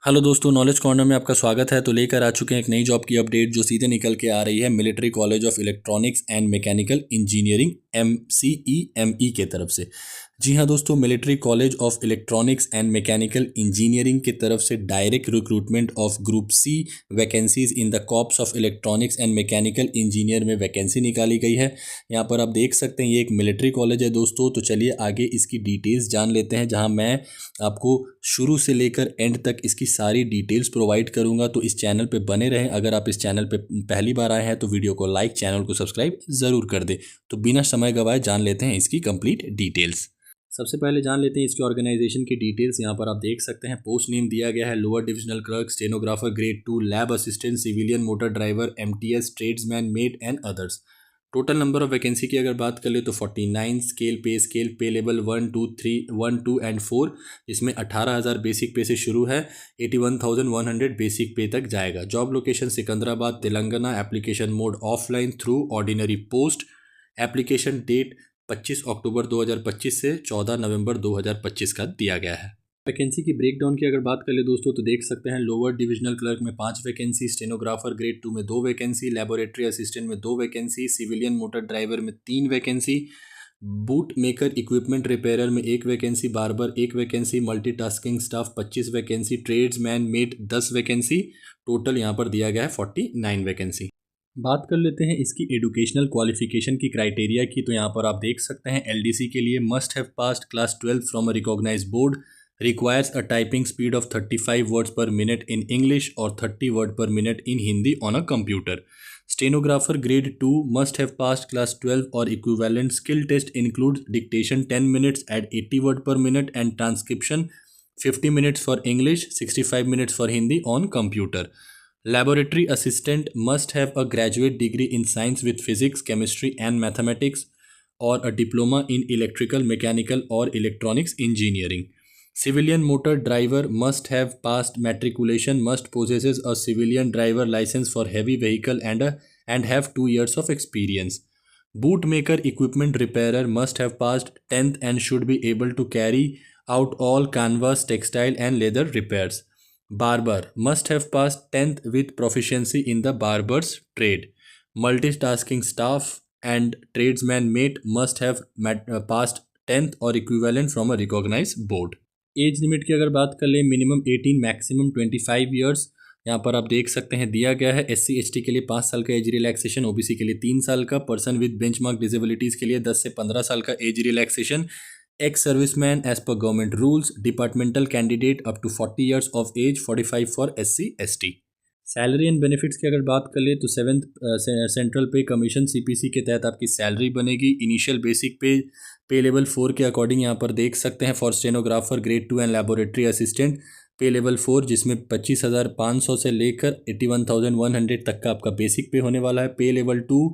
Hello दोस्तों, knowledge corner में आपका स्वागत है। तो लेकर आ चुके हैं एक नई जॉब की अपडेट जो सीधे निकल के आ रही है military college of electronics and mechanical engineering MCEME के तरफ से। जी हाँ दोस्तों, military college of electronics and mechanical engineering की तरफ से direct recruitment of group C vacancies in the corps of electronics and mechanical engineer में वैकेंसी निकाली गई है। यहाँ पर आप देख सकते हैं ये एक मिलिट्री कॉलेज है दोस्तों। तो चलिए आगे इसकी डिटेल्स जान लेते हैं, जहाँ मैं आपको शुरू से लेकर एंड तक इसकी सारी डिटेल्स प्रोवाइड करूंगा। तो इस चैनल पे बने रहें। अगर आप इस चैनल पे पहली बार आए हैं तो वीडियो को लाइक, चैनल को सब्सक्राइब ज़रूर कर दें। तो बिना समय गवाए जान लेते हैं इसकी कंप्लीट डिटेल्स। सबसे पहले जान लेते हैं इसकी ऑर्गेनाइजेशन की डिटेल्स। यहाँ पर आप देख सकते हैं पोस्ट नेम दिया गया है lower divisional clerk, stenographer grade 2, lab assistant, civilian motor driver, MTS, tradesman, mate and others. Total number of vacancy की अगर बात कर ले तो 49 स्केल पे लेवल 1 2 3 1 2 एंड 4, जिसमें 18,000 बेसिक पे से शुरू है, 81,100 बेसिक पे तक जाएगा। Job location Secunderabad Telangana. Application mode offline through ordinary post. Application date 25 October 2025 से 14 नवंबर 2025 का दिया गया है। वैकेंसी की ब्रेकडाउन की अगर बात कर ले दोस्तों तो देख सकते हैं लोअर डिविजनल क्लर्क में 5 वैकेंसी, स्टेनोग्राफर ग्रेड 2 में 2 वैकेंसी, लेबोरेटरी असिस्टेंट में 2 वैकेंसी, सिविलियन मोटर ड्राइवर में 3 vacancy, boot maker equipment repairer में 1 vacancy, barber 1 vacancy, multitasking staff 25 vacancy, tradesman met 10 vacancy. Total यहाँ पर दिया गया है 49 वैकेंसी। बात कर लेते हैं इसकी एजुकेशनल क्वालिफिकेशन की क्राइटेरिया की। तो यहाँ पर आप देख सकते हैं LDC के लिए must have passed class 12 from a recognised board, requires a typing speed of 35 words per minute in English or 30 word per minute in Hindi on a computer. Stenographer grade 2 must have passed class 12 or equivalent. Skill test includes dictation 10 minutes at 80 word per minute and transcription 50 minutes for English, 65 minutes for Hindi on computer. Laboratory assistant must have a graduate degree in science with physics, chemistry and mathematics or a diploma in electrical, mechanical or electronics engineering. Civilian motor driver must have passed matriculation, must possesses a civilian driver license for heavy vehicle and have 2 years of experience. Bootmaker equipment repairer must have passed 10th and should be able to carry out all canvas, textile and leather repairs. Barber must have passed 10th with proficiency in the barber's trade. Multitasking staff and tradesman mate must have passed 10th or equivalent from a recognized board. Age limit की अगर बात कर ले minimum 18 maximum 25 years यहाँ पर आप देख सकते हैं दिया गया है। SC ST के लिए 5 साल का एज रिलैक्सेशन, OBC के लिए 3 साल का, पर्सन विद बेंचमार्क डिसेबिलिटीज़ के लिए 10 से 15 साल का age relaxation, ex serviceman as per government rules, departmental candidate up to 40 years of age, 45 for SC ST। Salary and benefits की अगर बात कर ले तो 7th सेंट्रल पे कमीशन CPC के तहत आपकी सैलरी बनेगी। इनिशियल बेसिक पे लेवल 4 के अकॉर्डिंग यहाँ पर देख सकते हैं for stenographer grade 2 and laboratory assistant पे लेवल 4, जिसमें 25,500 से लेकर 81,100 तक का आपका बेसिक पे होने वाला है। पे level 2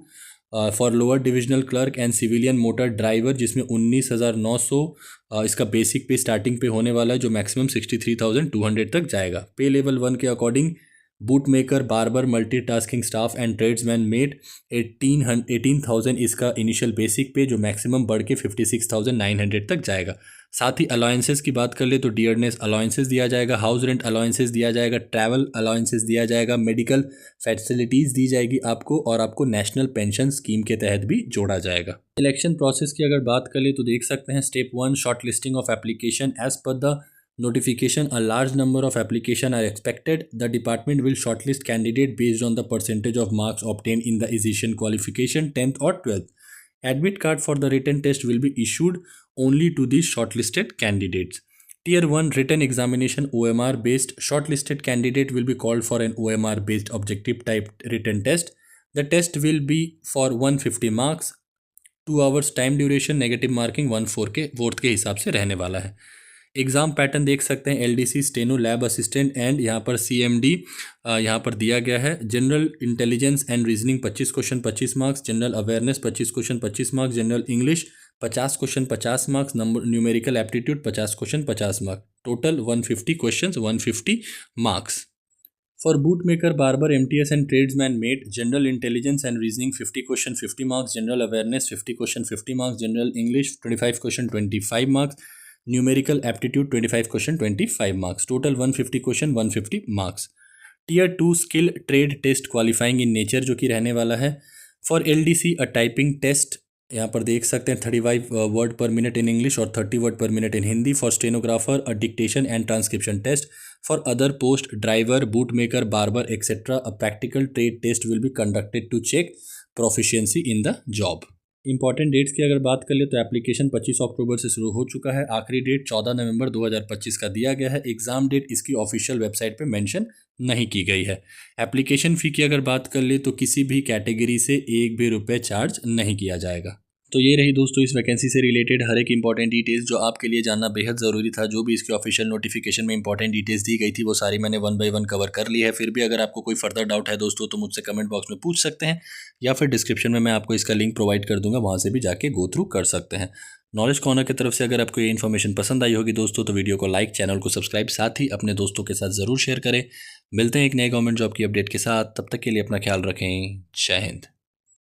for lower divisional clerk and civilian motor driver, जिसमें 19,900 इसका बेसिक पे स्टार्टिंग पे होने वाला है, जो मैक्सिमम 63,200 तक जाएगा। पे लेवल 1 के according boot maker, barber, multitasking staff and tradesman met 18,000 इसका इनिशियल बेसिक पे, जो मैक्सिमम बढ़ के 56,900 तक जाएगा। साथ ही अलाउंसेस की बात कर ले तो डियरनेस अलाउंसेस दिया जाएगा, हाउस रेंट अलाउंसेस दिया जाएगा, ट्रैवल अलाउंसेस दिया जाएगा, मेडिकल फैसिलिटीज़ दी जाएगी आपको, और आपको नेशनल पेंशन स्कीम के तहत भी जोड़ा जाएगा। सिलेक्शन प्रोसेस की अगर बात कर ले तो देख सकते हैं step 1 short listing of application as per the notification. A large number of applications are expected. The department will shortlist candidate based on the percentage of marks obtained in the Asian qualification 10th or 12th. Admit card for the written test will be issued only to these shortlisted candidates. Tier 1 written examination OMR based. Shortlisted candidate will be called for an OMR based objective type written test. The test will be for 150 marks, 2 hours time duration, negative marking 1/4 के हिसाब से रहने वाला है। Exam pattern देख सकते हैं LDC, steno, lab assistant and यहाँ पर CMD यहाँ पर दिया गया है। General intelligence and reasoning 25 question 25 marks, general awareness 25 question 25 marks, general English 50 question 50 marks, number numerical aptitude 50 question 50 marks, total 150 question 150 marks. For bootmaker, barber, MTS and tradesman mate, general intelligence and reasoning 50 question 50 marks, general awareness 50 question 50 marks, general English 25 question 25 marks, numerical aptitude 25 question 25 marks, total 150 question 150 marks. Tier 2 skill trade test qualifying in nature जो कि रहने वाला है। For LDC a typing test, यहाँ पर देख सकते हैं 35 word per minute in English और 30 word per minute in Hindi. For stenographer a dictation and transcription test. For other post driver, boot maker, barber etcetera a practical trade test will be conducted to check proficiency in the job. Important dates की अगर बात कर ले तो application 25 अक्टूबर से शुरू हो चुका है। आखिरी डेट 14 नवंबर 2025 का दिया गया है। एग्जाम डेट इसकी ऑफिशियल वेबसाइट पे मेंशन नहीं की गई है। एप्लीकेशन फ़ी की अगर बात कर ले तो किसी भी कैटेगरी से एक भी रुपये चार्ज नहीं किया जाएगा। तो ये रही दोस्तों इस वैकेंसी से रिलेटेड हर एक इंपॉर्टेंट डिटेल्स जो आपके लिए जानना बेहद ज़रूरी था। जो भी इसके ऑफिशियल नोटिफिकेशन में इंपॉर्टेंट डिटेल्स दी गई थी वो सारी मैंने 1 बाय 1 कवर कर ली है। फिर भी अगर आपको कोई फर्दर डाउट है दोस्तों तो मुझसे कमेंट बॉक्स में पूछ सकते हैं, या फिर डिस्क्रिप्शन में मैं आपको इसका लिंक प्रोवाइड कर दूंगा, वहाँ से भी जाके गो थ्रू कर सकते हैं। नॉलेज कॉर्नर की तरफ से अगर आपको ये इन्फॉर्मेशन पसंद आई होगी दोस्तों तो वीडियो को लाइक, चैनल को सब्सक्राइब, साथ ही अपने दोस्तों के साथ ज़रूर शेयर करें। मिलते हैं एक नए गवर्नमेंट जॉब की अपडेट के साथ, तब तक के लिए अपना ख्याल रखें। जय हिंद।